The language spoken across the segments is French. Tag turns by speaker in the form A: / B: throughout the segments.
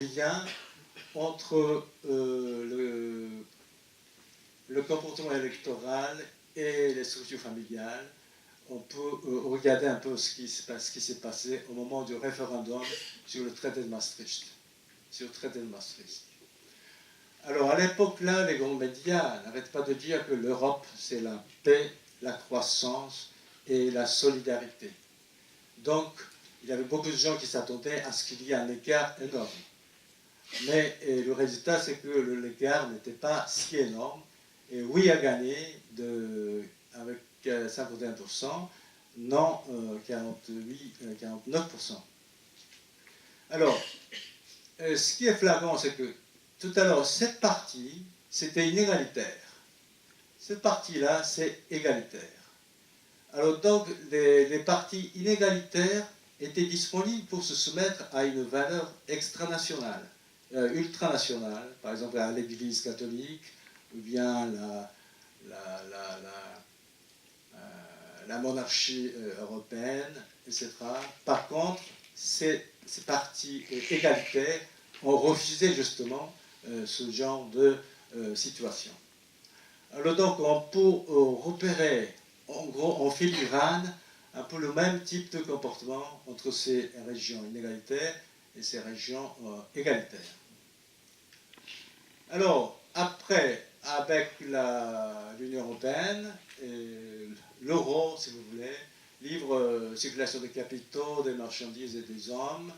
A: lien entre le comportement électoral et les structures familiales. On peut regarder un peu ce qui s'est passé au moment du référendum sur le traité de Maastricht. Alors, à l'époque, là, les grands médias n'arrêtent pas de dire que l'Europe, c'est la paix, la croissance et la solidarité. Donc, il y avait beaucoup de gens qui s'attendaient à ce qu'il y ait un écart énorme. Mais le résultat, c'est que l'écart n'était pas si énorme. Et oui a gagné avec 51%, non 49%. Alors, ce qui est flagrant, c'est que tout à l'heure, cette partie, c'était inégalitaire. Cette partie-là, c'est égalitaire. Alors donc, les partis inégalitaires étaient disponibles pour se soumettre à une valeur extranationale, ultranationale, par exemple à l'Église catholique, ou bien la monarchie européenne, etc. Par contre, ces partis égalitaires ont refusé justement ce genre de situation. Alors donc, on peut repérer en gros en filigrane un peu le même type de comportement entre ces régions inégalitaires et ces régions égalitaires. Alors, après, avec l'Union européenne, l'euro, si vous voulez, libre circulation des capitaux, des marchandises et des hommes,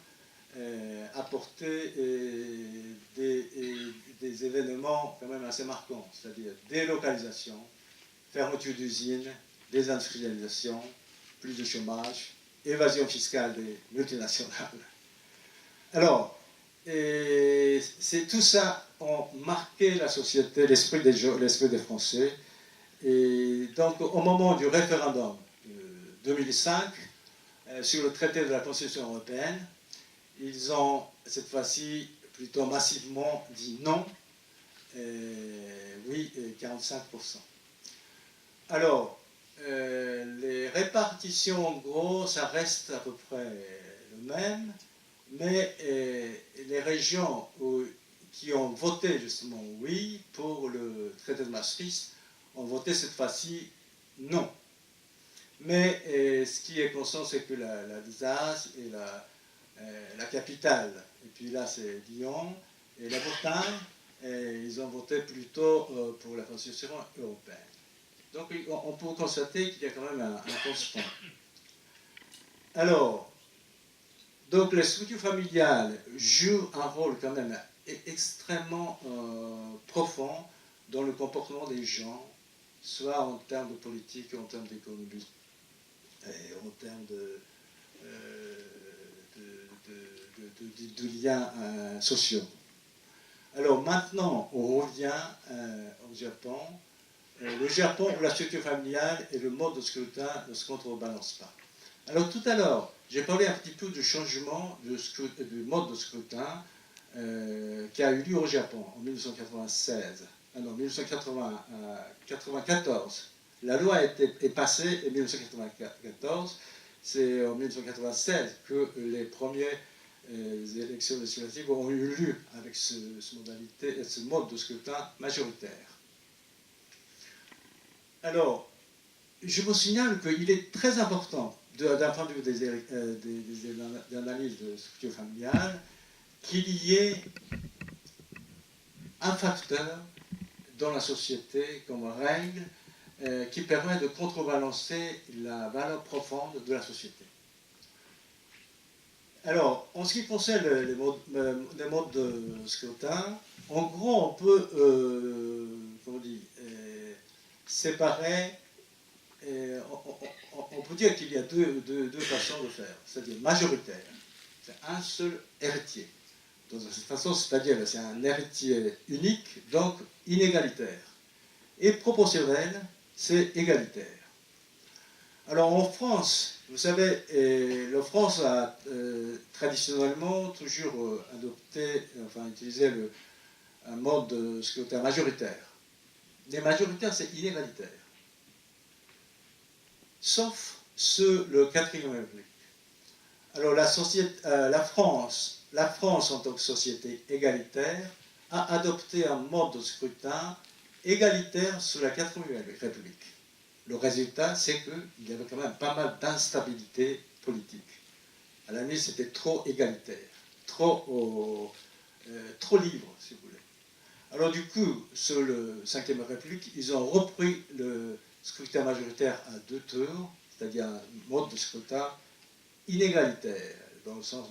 A: apporter des événements quand même assez marquants, c'est-à-dire délocalisation, fermeture d'usines, désindustrialisation, plus de chômage, évasion fiscale des multinationales. Alors, c'est tout ça ont marqué la société, l'esprit des Français. Et donc, au moment du référendum 2005 sur le traité de la Constitution européenne, ils ont cette fois-ci plutôt massivement dit non, oui, 45%. Alors, les répartitions, en gros, ça reste à peu près le même, mais les régions qui ont voté justement oui pour le traité de Maastricht ont voté cette fois-ci non. Mais ce qui est constant, c'est que l'Alsace et la capitale, et puis là c'est Lyon, et la Bretagne, ils ont voté plutôt pour la Constitution européenne. Donc on peut constater qu'il y a quand même un constant. Alors, donc les structures familiales jouent un rôle quand même extrêmement profond dans le comportement des gens, soit en termes de politique, en termes d'économie, en termes de liens sociaux. Alors maintenant, on revient au Japon. Le Japon, où la structure familiale et le mode de scrutin ne se contrebalancent pas. Alors tout à l'heure, j'ai parlé un petit peu du changement du mode de scrutin qui a eu lieu au Japon en 1994. La loi est passée en 1994. C'est en 1996 que les premières élections législatives ont eu lieu avec ce mode de scrutin majoritaire. Alors, je vous signale qu'il est très important, d'un point de vue des analyses de structure familiale, qu'il y ait un facteur dans la société comme règle qui permet de contrebalancer la valeur profonde de la société. Alors, en ce qui concerne les modes de scrutin, en gros, on peut séparer. On peut dire qu'il y a deux façons de faire, c'est-à-dire majoritaire, c'est un seul héritier. Dans cette façon, c'est-à-dire c'est un héritier unique, donc inégalitaire. Et proportionnel, c'est égalitaire. Alors en France, vous savez, la France a traditionnellement toujours utilisé un mode de scrutin majoritaire. Les majoritaires, c'est inégalitaire. Sauf le 4e République. Alors la France la France, en tant que société égalitaire, a adopté un mode de scrutin égalitaire sous la 4e République. Le résultat, c'est qu'il y avait quand même pas mal d'instabilité politique. À la limite, c'était trop égalitaire, trop libre, si vous voulez. Alors du coup, sur le 5e République, ils ont repris le scrutin majoritaire à 2 tours, c'est-à-dire un mode de scrutin inégalitaire, dans le sens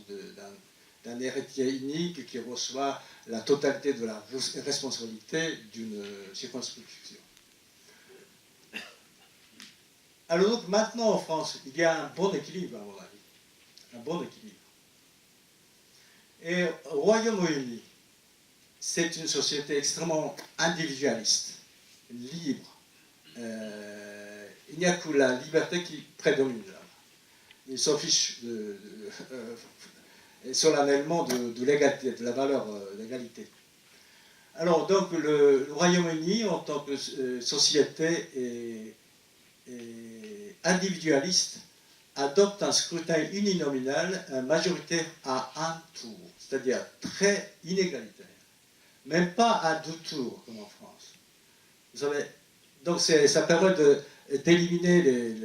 A: d'un héritier unique qui reçoit la totalité de la responsabilité d'une circonscription. Alors donc maintenant en France, il y a un bon équilibre à mon avis, un bon équilibre. Et au Royaume-Uni, c'est une société extrêmement individualiste, libre. Il n'y a que la liberté qui prédomine là. Ils s'en fichent solennellement de l'égalité, de la valeur d'égalité. Alors donc le Royaume-Uni, en tant que société individualiste, adopte un scrutin uninominal majoritaire à un tour, c'est-à-dire très inégalitaire. Même pas à 2 tours, comme en France. Vous savez, donc ça permet d'éliminer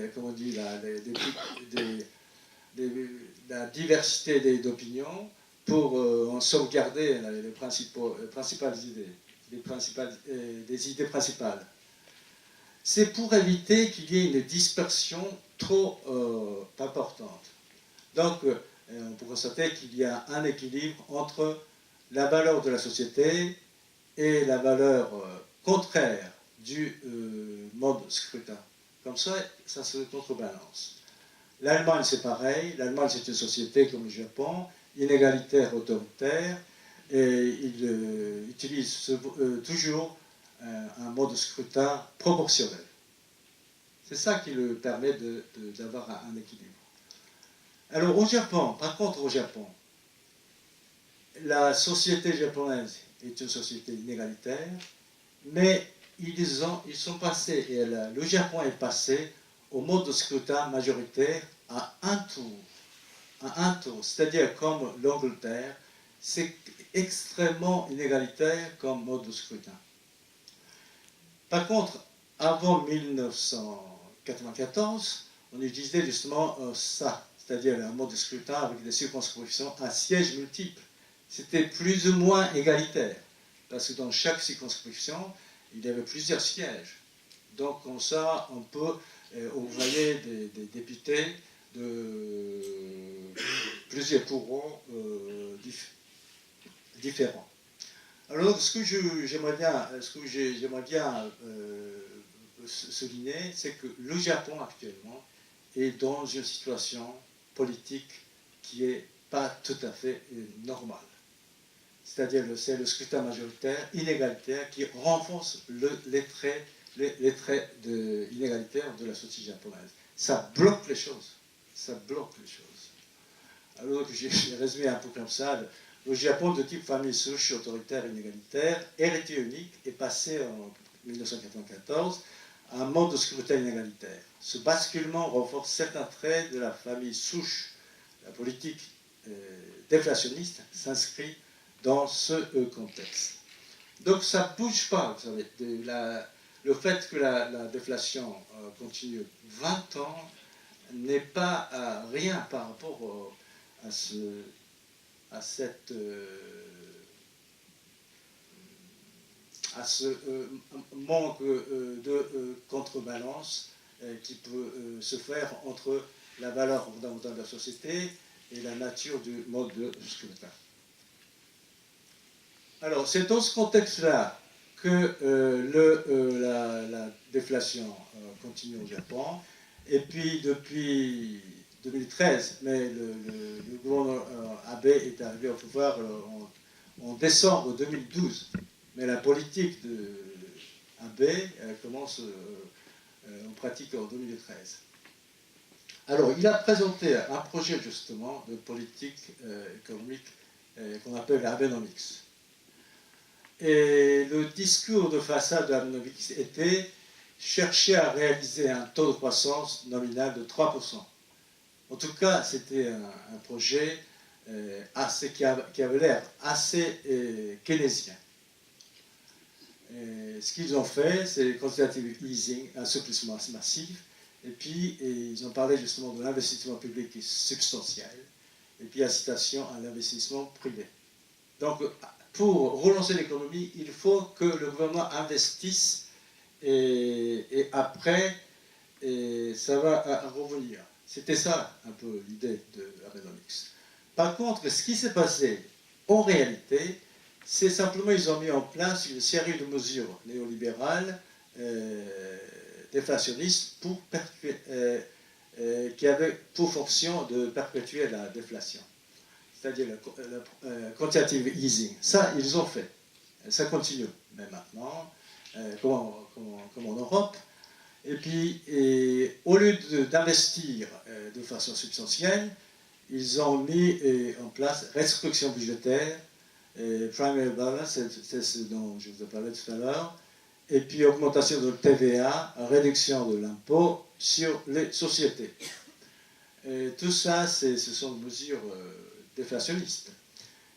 A: la diversité d'opinions pour en sauvegarder les principales idées, des idées principales. C'est pour éviter qu'il y ait une dispersion trop importante. Donc, on peut constater qu'il y a un équilibre entre la valeur de la société et la valeur contraire du mode scrutin. Comme ça se contrebalance. L'Allemagne, c'est pareil. L'Allemagne, c'est une société comme le Japon, inégalitaire, autoritaire, et il utilise toujours un mode de scrutin proportionnel. C'est ça qui lui permet d'avoir un équilibre. Alors au Japon, par contre au Japon, la société japonaise est une société inégalitaire, mais ils sont passés, et le Japon est passé au mode de scrutin majoritaire à un tour. À un tour, c'est-à-dire comme l'Angleterre, c'est extrêmement inégalitaire comme mode de scrutin. Par contre, avant 1994, on utilisait justement ça, c'est-à-dire un mode de scrutin avec des circonscriptions à sièges multiples. C'était plus ou moins égalitaire, parce que dans chaque circonscription, il y avait plusieurs sièges. Donc comme ça, on voyait des députés de plusieurs courants différents. Alors, ce que j'aimerais bien souligner, c'est que le Japon actuellement est dans une situation politique qui n'est pas tout à fait normale. C'est-à-dire c'est le scrutin majoritaire inégalitaire qui renforce les traits inégalitaires de la société japonaise. Ça bloque les choses. Ça bloque les choses. Alors j'ai résumé un peu comme ça. Le Japon de type famille souche, autoritaire, inégalitaire, héritier unique, est passé en 1994 à un mode de scrutin inégalitaire. Ce basculement renforce certains traits de la famille souche. La politique déflationniste s'inscrit dans ce contexte. Donc ça ne bouge pas, vous savez. Le fait que la déflation continue 20 ans n'est pas rien par rapport à ce manque de contrebalance qui peut se faire entre la valeur fondamentale de la société et la nature du mode de scrutin. Alors, c'est dans ce contexte-là que la déflation continue au Japon. Et puis, depuis 2013, mais le gouverneur Abe est arrivé au pouvoir en décembre 2012. Mais la politique d'Abe commence en pratique en 2013. Alors, il a présenté un projet justement de politique économique qu'on appelle Abenomics. Et le discours de façade de Abenomics était chercher à réaliser un taux de croissance nominal de 3%. En tout cas, c'était un projet qui avait l'air assez keynésien. Ce qu'ils ont fait, c'est le quantitative easing, un assouplissement massif, et puis ils ont parlé justement de l'investissement public qui est substantiel, et puis incitation à l'investissement privé. Donc, pour relancer l'économie, il faut que le gouvernement investisse, et après, ça va revenir. C'était ça un peu l'idée de Abenomics. Par contre, ce qui s'est passé en réalité, c'est simplement qu'ils ont mis en place une série de mesures néolibérales déflationnistes qui avaient pour fonction de perpétuer la déflation. C'est-à-dire le quantitative easing. Ça, ils ont fait. Ça continue, même maintenant, comme en Europe. Et puis, au lieu d'investir de façon substantielle, ils ont mis en place restriction budgétaire, primary balance, c'est ce dont je vous ai parlé tout à l'heure, et puis augmentation de TVA, réduction de l'impôt sur les sociétés. Et tout ça, ce sont des mesures déflationnistes.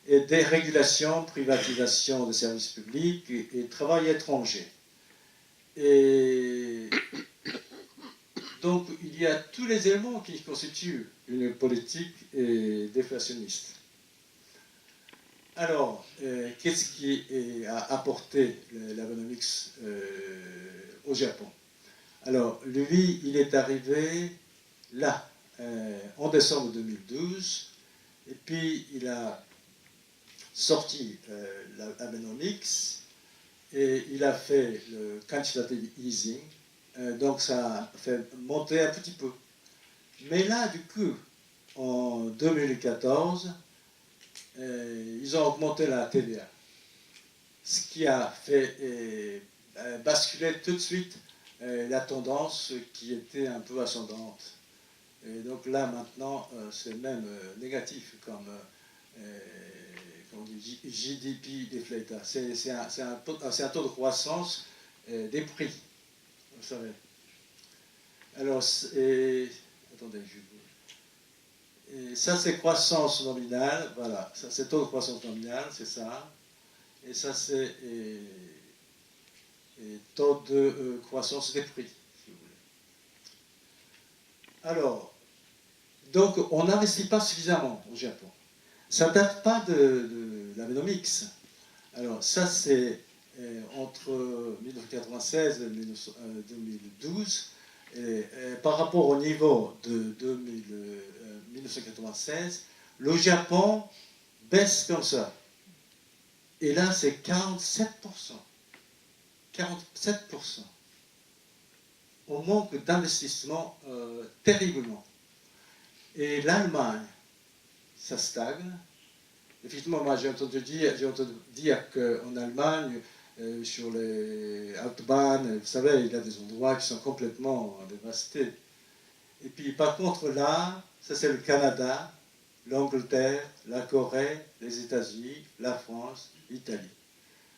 A: Et dérégulation, privatisation des services publics et travail étranger. Et donc, il y a tous les éléments qui constituent une politique déflationniste. Alors, qu'est-ce qui a apporté l'Abenomics au Japon? Alors, lui, il est arrivé là, en décembre 2012, et puis il a sorti l'Abenomics, et il a fait le quantitative easing, donc ça a fait monter un petit peu. Mais là, du coup, en 2014, ils ont augmenté la TVA, ce qui a fait basculer tout de suite la tendance qui était un peu ascendante. Et donc là, maintenant, c'est même négatif comme on dit, GDP deflator. C'est un taux de croissance des prix, vous savez. Alors, attendez, et ça, c'est croissance nominale, voilà, ça c'est taux de croissance nominale, c'est ça. Et ça, c'est taux de croissance des prix, si vous voulez. Alors, donc, on n'investit pas suffisamment au Japon. Ça ne date pas de l'Abenomics. Alors, ça, c'est entre 1996 et 2012. Par rapport au niveau de 1996, le Japon baisse comme ça. Et là, c'est 47%. 47%. On manque d'investissement terriblement. Et l'Allemagne, ça stagne. Effectivement, moi j'ai entendu dire qu'en Allemagne, sur les Autobahnen, vous savez, il y a des endroits qui sont complètement dévastés. Et puis par contre là, ça c'est le Canada, l'Angleterre, la Corée, les États-Unis, la France, l'Italie.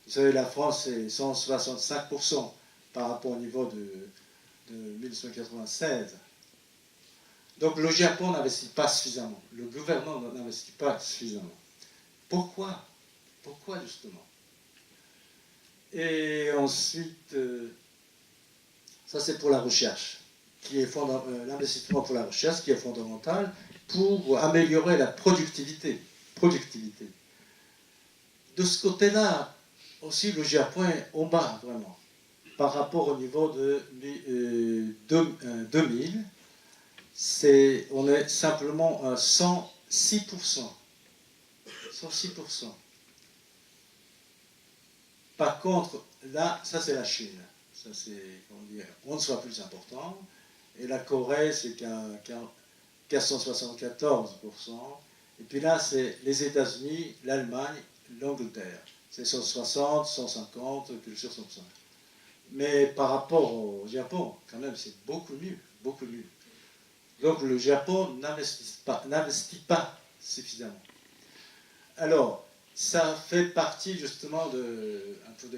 A: Vous savez, la France c'est 165% par rapport au niveau de 1996. Donc le Japon n'investit pas suffisamment, le gouvernement n'investit pas suffisamment. Pourquoi? Pourquoi justement? Et ensuite, ça c'est pour la recherche, l'investissement pour la recherche qui est fondamental pour améliorer la productivité. De ce côté-là, aussi le Japon est en bas vraiment, par rapport au niveau de 2000. On est simplement à 106%. 106%. Par contre, là, ça c'est la Chine. Ça c'est, comment dire, 11 fois plus important. Et la Corée, c'est 474%. Et puis là, c'est les États-Unis, l'Allemagne, l'Angleterre. C'est 160, 150, quelque chose comme ça. Mais par rapport au Japon, quand même, c'est beaucoup mieux, beaucoup mieux. Donc le Japon n'investit pas suffisamment. Alors, ça fait partie justement un peu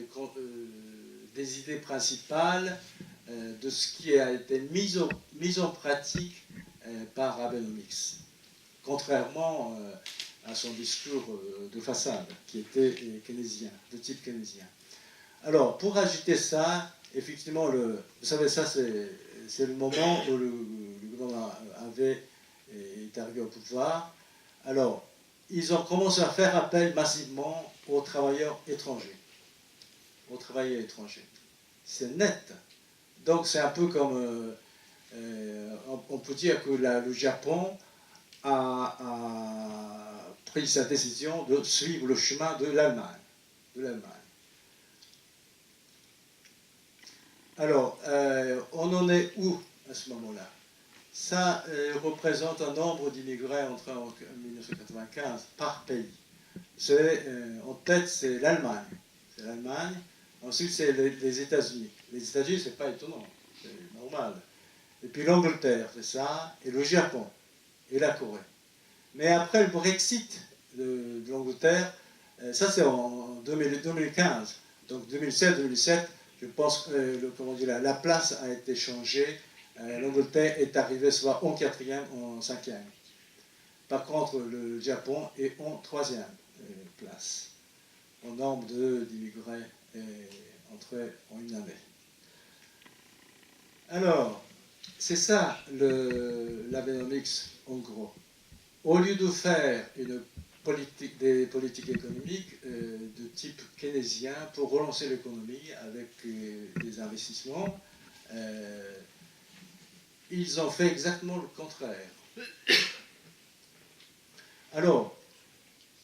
A: des idées principales de ce qui a été mis en pratique par Abenomics. Contrairement à son discours de façade, qui était keynésien, de type keynésien. Alors, pour agiter ça, effectivement, vous savez, ça, c'est le moment où le gouvernement est arrivé au pouvoir. Alors, ils ont commencé à faire appel massivement aux travailleurs étrangers. C'est net. Donc, c'est un peu comme, on peut dire que le Japon a pris sa décision de suivre le chemin de l'Allemagne. Alors, on en est où à ce moment-là? Ça représente un nombre d'immigrés entrés en 1995 par pays. En tête, c'est l'Allemagne. Ensuite, c'est les États-Unis. Les États-Unis, c'est pas étonnant, c'est normal. Et puis l'Angleterre, c'est ça, et le Japon, et la Corée. Mais après le Brexit de l'Angleterre, ça c'est en 2015. Donc 2016-2017, je pense que la place a été changée. L'Angleterre est arrivée soit en 4e ou en 5e. Par contre, le Japon est en 3e place, en nombre d'immigrés entrés en une année. Alors, c'est ça l'Abenomics en gros. Au lieu de faire des politiques économiques de type keynésien pour relancer l'économie avec des investissements, ils ont fait exactement le contraire. Alors,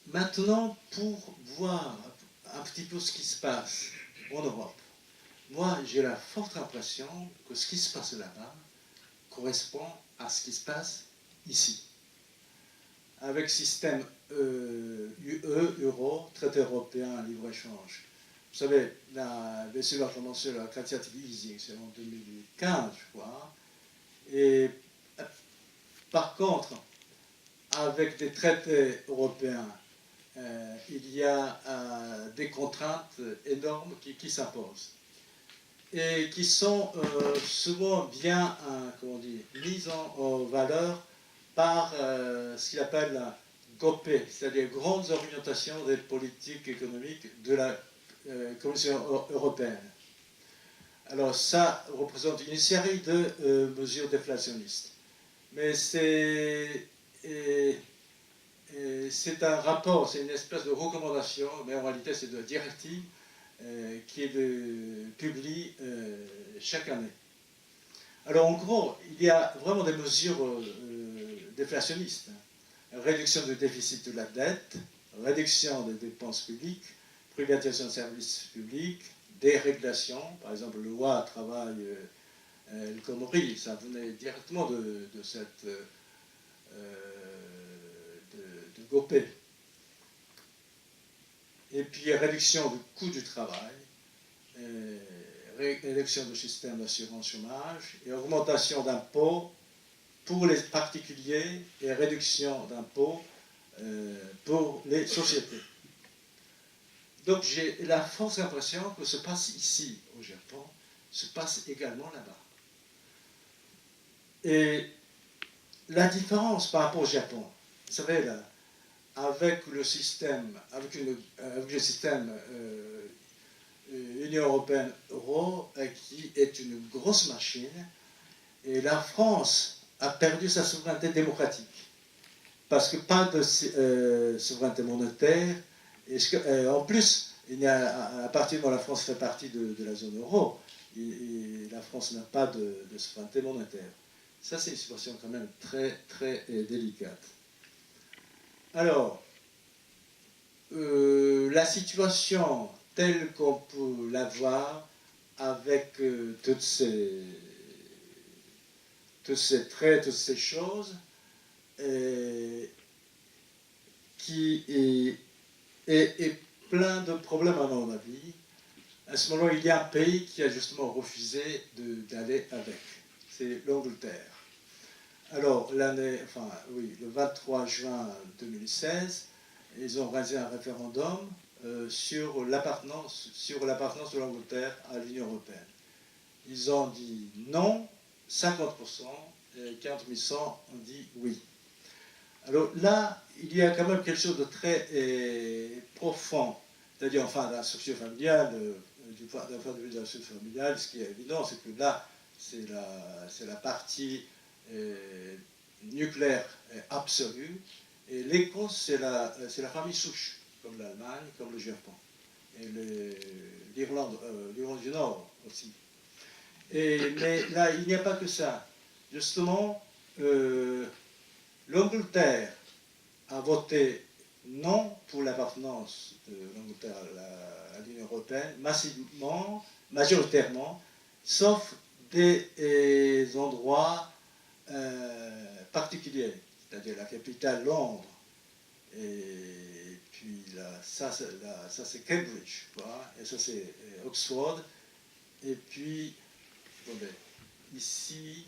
A: maintenant, pour voir un petit peu ce qui se passe en Europe, moi, j'ai la forte impression que ce qui se passe là-bas correspond à ce qui se passe ici. Avec système UE, euro, traité européen, libre-échange. Vous savez, bien sûr, a commencé la quantitative easing, c'est en 2015, je crois. Et par contre, avec des traités européens, il y a des contraintes énormes qui s'imposent et qui sont souvent bien mises en valeur par ce qu'il appelle la GOPE, c'est-à-dire Grandes Orientations des Politiques Économiques de la Commission européenne. Alors ça représente une série de mesures déflationnistes. Mais c'est un rapport, c'est une espèce de recommandation, mais en réalité c'est de directive qui est publiée chaque année. Alors en gros, il y a vraiment des mesures déflationnistes. Réduction du déficit de la dette, réduction des dépenses publiques, privatisation de services publics, dérégulation, par exemple le loi travail, le Comori, ça venait directement de cette de GOPE. Et puis réduction du coût du travail, réduction du système d'assurance chômage et augmentation d'impôts pour les particuliers et réduction d'impôts pour les sociétés. Donc j'ai la forte impression que ce qui se passe ici au Japon se passe également là-bas. Et la différence par rapport au Japon, vous savez, là, avec le système Union européenne euro, qui est une grosse machine, et la France a perdu sa souveraineté démocratique. Parce que pas de souveraineté monétaire. En plus, à partir du moment où la France fait partie de la zone euro, la France n'a pas de souveraineté monétaire. Ça, c'est une situation quand même très, très délicate. Alors, la situation telle qu'on peut la voir avec tous ces traits, toutes ces choses, qui est plein de problèmes à mon avis. À ce moment-là, il y a un pays qui a justement refusé d'aller avec. C'est l'Angleterre. Alors, le 23 juin 2016, ils ont réalisé un référendum sur l'appartenance de l'Angleterre à l'Union européenne. Ils ont dit non, 50%, et 40% ont dit oui. Alors là, il y a quand même quelque chose de très profond, c'est-à-dire, enfin, la structure familiale, d'un point de vue de la structure familiale, ce qui est évident, c'est que là, c'est la partie nucléaire absolue, et l'Écosse, c'est la famille souche, comme l'Allemagne, comme le Japon, et l'Irlande du Nord aussi. Mais là, il n'y a pas que ça. Justement, l'Angleterre a voté non pour l'appartenance de l'Angleterre à l'Union européenne, massivement, majoritairement, sauf des endroits particuliers, c'est-à-dire la capitale Londres, et puis là, ça c'est Cambridge, quoi, et ça c'est Oxford, et puis ici,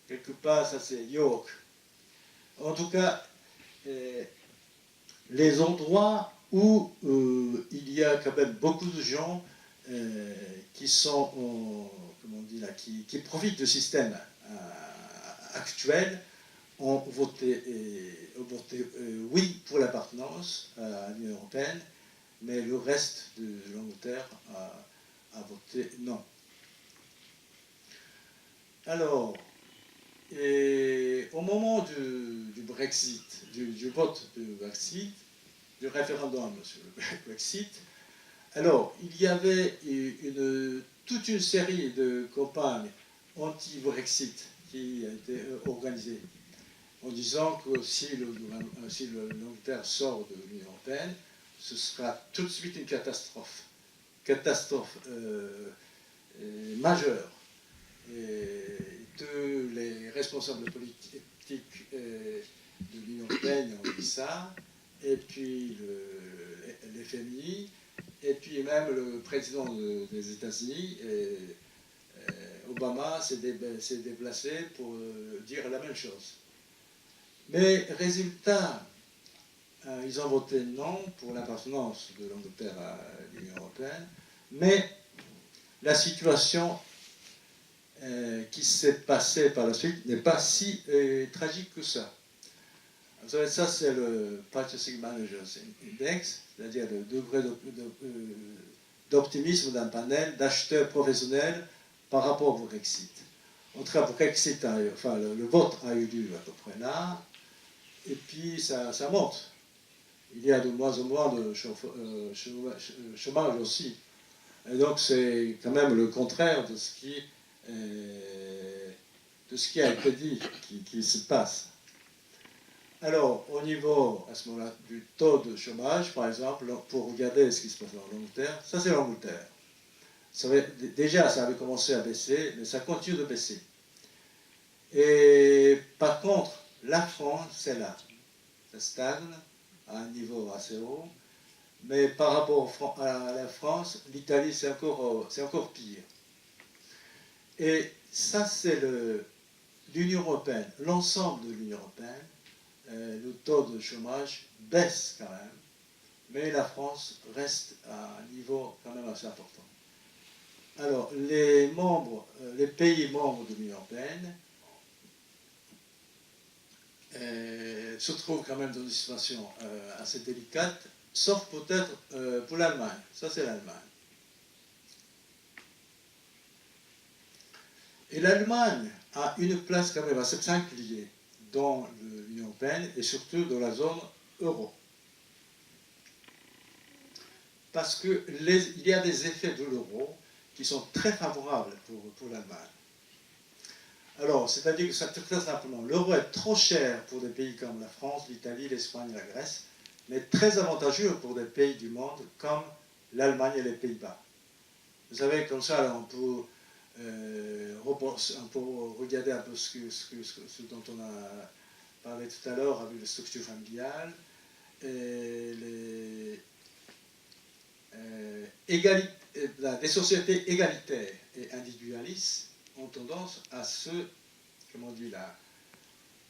A: quelque part, ça c'est York. En tout cas, les endroits où il y a quand même beaucoup de gens qui sont, comment on dit là, qui profitent du système actuel, ont voté oui pour l'appartenance à l'Union européenne, mais le reste de l'Angleterre a voté non. Alors, au moment du Brexit, du vote du Brexit, du référendum sur le Brexit, alors il y avait toute une série de campagnes anti-Brexit qui a été organisée en disant que si l'Angleterre sort de l'Union européenne, ce sera tout de suite une catastrophe majeure. Et tous les responsables politiques de l'Union européenne ont dit ça, et puis l'FMI, et puis même le président des États-Unis, Obama, s'est déplacé pour dire la même chose. Mais résultat, ils ont voté non pour l'appartenance de l'Angleterre à l'Union européenne, mais la situation qui s'est passée par la suite n'est pas si tragique que ça. Vous savez, ça c'est le Purchasing Managers Index, c'est-à-dire le degré d'optimisme d'un panel d'acheteurs professionnels par rapport au Brexit. En tout cas, Brexit, enfin, le vote a eu lieu à peu près là, et puis ça monte. Il y a de moins en moins de chômage aussi. Et donc c'est quand même le contraire de ce qui a été dit, qui se passe. Alors, au niveau, à ce moment-là, du taux de chômage, par exemple, pour regarder ce qui se passe en Angleterre, ça c'est l'Angleterre. Déjà, ça avait commencé à baisser, mais ça continue de baisser. Et par contre, la France, c'est là. Ça stagne à un niveau assez haut. Mais par rapport à la France, l'Italie, c'est encore pire. Et ça, c'est l'Union européenne, l'ensemble de l'Union européenne. Le taux de chômage baisse quand même, mais la France reste à un niveau quand même assez important. Alors, les pays membres de l'Union européenne se trouvent quand même dans une situation assez délicate, sauf peut-être pour l'Allemagne. Ça, c'est l'Allemagne. Et l'Allemagne a une place quand même assez singulière dans l'Union européenne et surtout dans la zone euro. Parce qu'il y a des effets de l'euro qui sont très favorables pour l'Allemagne. Alors, c'est-à-dire que très simplement, l'euro est trop cher pour des pays comme la France, l'Italie, l'Espagne et la Grèce, mais très avantageux pour des pays du monde comme l'Allemagne et les Pays-Bas. Vous savez, comme ça, on peut regarder un peu ce dont on a parlé tout à l'heure avec les structures familiales. Les sociétés égalitaires et individualistes ont tendance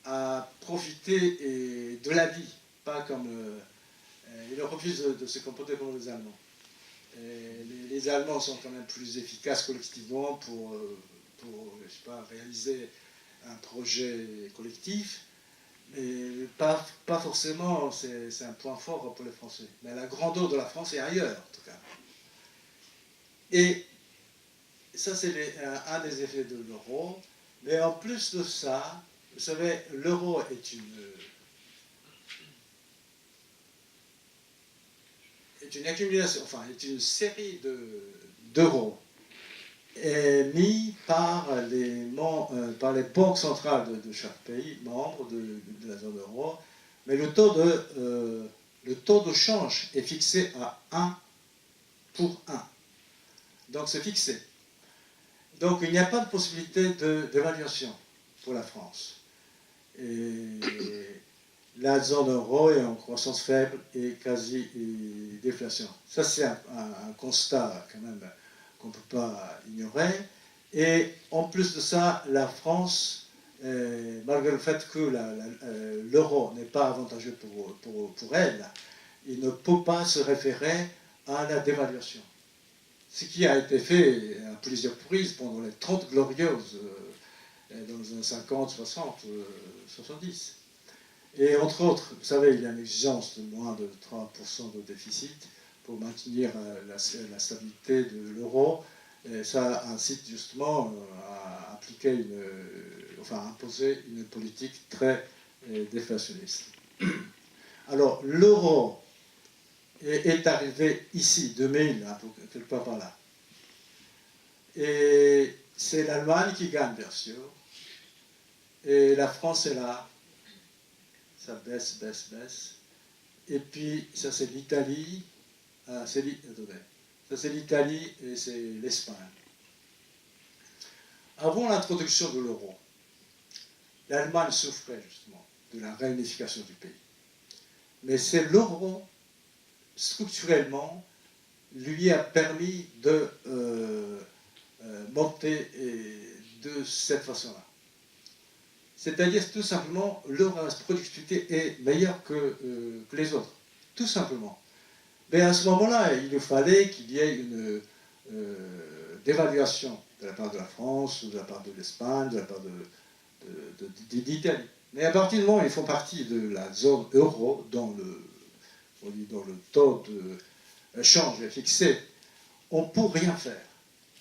A: à profiter de la vie, pas comme ils refusent de se comporter comme les Allemands. Les Allemands sont quand même plus efficaces collectivement pour je sais pas, réaliser un projet collectif, Et pas forcément, c'est un point fort pour les Français. Mais la grandeur de la France est ailleurs, en tout cas. Et ça, c'est un des effets de l'euro. Mais en plus de ça, vous savez, l'euro est une accumulation, enfin, est une série d'euros mis par par les banques centrales de chaque pays membre de la zone euro. Mais le taux de change est fixé à 1 pour 1. Donc c'est fixé. Donc il n'y a pas de possibilité d'évaluation pour la France. Et la zone euro est en croissance faible et quasi déflation. Ça, c'est un constat quand même qu'on ne peut pas ignorer. Et en plus de ça, la France, malgré le fait que l'euro n'est pas avantageux pour elle, il ne peut pas se référer à la dévaluation. Ce qui a été fait à plusieurs reprises pendant les 30 glorieuses, dans les années 50, 60, 70. Et entre autres, vous savez, il y a une exigence de moins de 3% de déficit pour maintenir la stabilité de l'euro. Et ça incite justement à imposer une politique très déflationniste. Alors, l'euro est arrivé ici, 2000, quelque part par là. Et c'est l'Allemagne qui gagne, bien sûr. Et la France est là. Ça baisse, baisse, baisse. Et puis, ça c'est l'Italie. Ça c'est l'Italie et c'est l'Espagne. Avant l'introduction de l'euro, l'Allemagne souffrait justement de la réunification du pays. Mais c'est l'euro, structurellement, lui a permis de monter de cette façon-là. C'est-à-dire tout simplement, leur productivité est meilleure que les autres. Tout simplement. Mais à ce moment-là, il fallait qu'il y ait une dévaluation de la part de la France, de la part de l'Espagne, de la part d'Italie. Mais à partir du moment où ils font partie de la zone euro, dont le taux de change est fixé, on ne peut rien faire.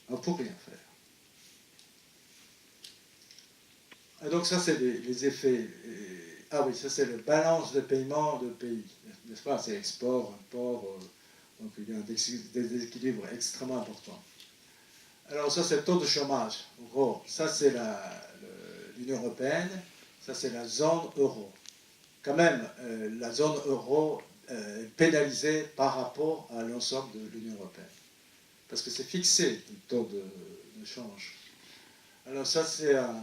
A: On ne peut rien faire. Et donc ça, c'est les effets. Ah oui, ça c'est le balance de paiement de pays. N'est-ce pas? C'est export, import. Donc il y a des déséquilibres extrêmement importants. Alors ça, c'est le taux de chômage. En gros, ça c'est l'Union européenne, ça c'est la zone euro. Quand même, la zone euro est pénalisée par rapport à l'ensemble de l'Union européenne. Parce que c'est fixé, le taux de change. Alors ça, c'est la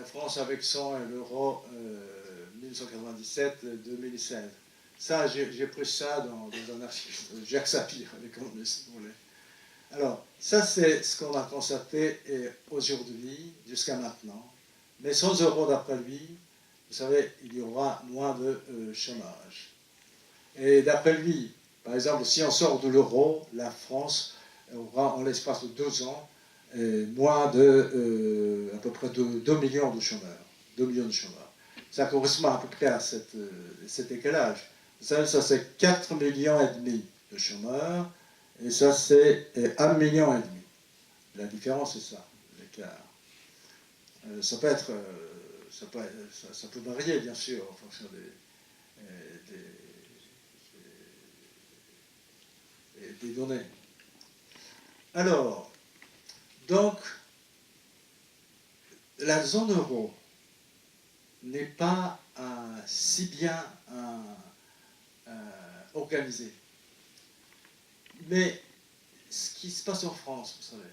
A: France avec 100 et l'euro 1997-2016. Ça, j'ai pris ça dans un article de Jacques Sapir, l'économiste, si vous voulez. Alors, ça, c'est ce qu'on a constaté aujourd'hui, jusqu'à maintenant. Mais sans euro, d'après lui, vous savez, il y aura moins de chômage. Et d'après lui, par exemple, si on sort de l'euro, la France aura, en l'espace de 2 ans, moins de à peu près 2 millions de chômeurs. 2 millions de chômeurs. Ça correspond à peu près à cet décalage. Vous savez, ça c'est 4,5 millions de chômeurs, et ça c'est 1,5 million. La différence c'est ça, l'écart. Ça peut varier bien sûr en fonction des données. Alors, donc, la zone euro n'est pas si bien organisée. Mais ce qui se passe en France, vous savez,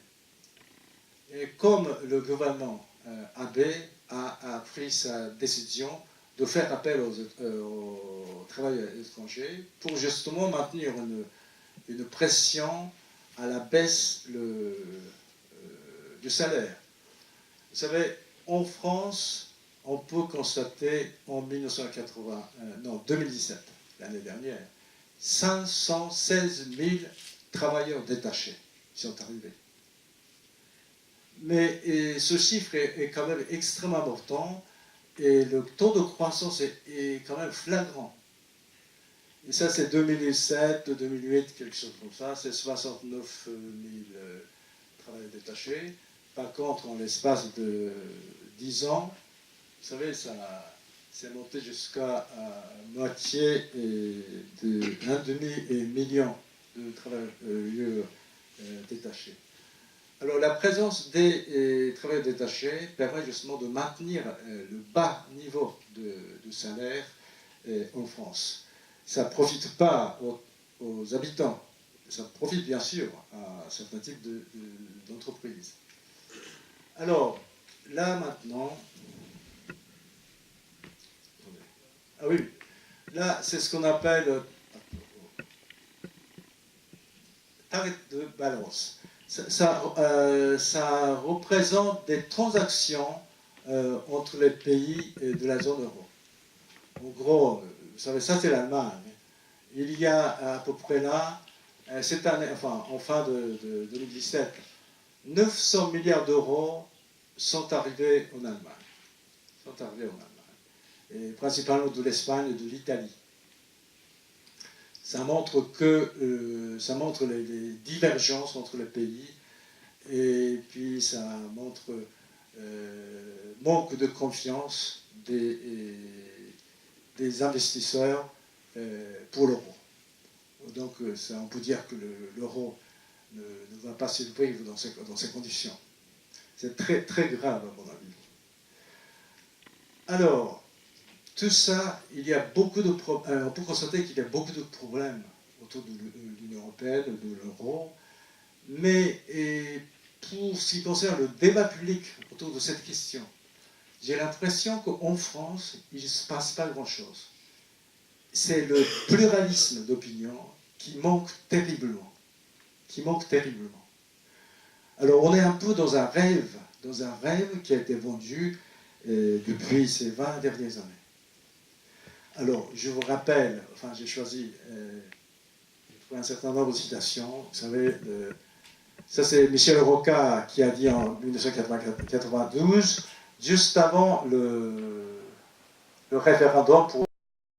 A: et comme le gouvernement AB a pris sa décision de faire appel aux travailleurs étrangers pour justement maintenir une pression à la baisse du salaire. Vous savez, en France, on peut constater en 2017, l'année dernière, 516 000 travailleurs détachés sont arrivés. Mais ce chiffre est quand même extrêmement important et le taux de croissance est quand même flagrant. Et ça, c'est 2007, 2008, quelque chose comme ça, c'est 69 000 travailleurs détachés. Par contre, en l'espace de 10 ans, vous savez, ça c'est monté jusqu'à moitié d'un demi-million de travailleurs détachés. Alors la présence des travailleurs détachés permet justement de maintenir le bas niveau de salaire en France. Ça ne profite pas aux habitants, ça profite bien sûr à certains types d'entreprises. Alors là maintenant, ah oui, là c'est ce qu'on appelle target de balance. Ça représente des transactions entre les pays de la zone euro. En gros, vous savez, ça c'est l'Allemagne. Il y a à peu près là, cette année, enfin en fin de 2017, 900 milliards d'euros sont arrivés en Allemagne. Et principalement de l'Espagne et de l'Italie. Ça montre les divergences entre les pays, et puis ça montre manque de confiance des investisseurs pour l'euro. Donc on peut dire que l'euro ne va pas survivre dans ces conditions. C'est très, très grave à mon avis. Alors, tout ça, il y a beaucoup de problèmes. On peut constater qu'il y a beaucoup de problèmes autour de l'Union européenne, de l'euro. Mais pour ce qui concerne le débat public autour de cette question, j'ai l'impression qu'en France, il ne se passe pas grand-chose. C'est le pluralisme d'opinion qui manque terriblement. Alors on est un peu dans un rêve qui a été vendu depuis ces 20 dernières années. Alors, je vous rappelle, enfin j'ai choisi un certain nombre de citations. Vous savez, ça c'est Michel Rocard qui a dit en 1992, juste avant le référendum pour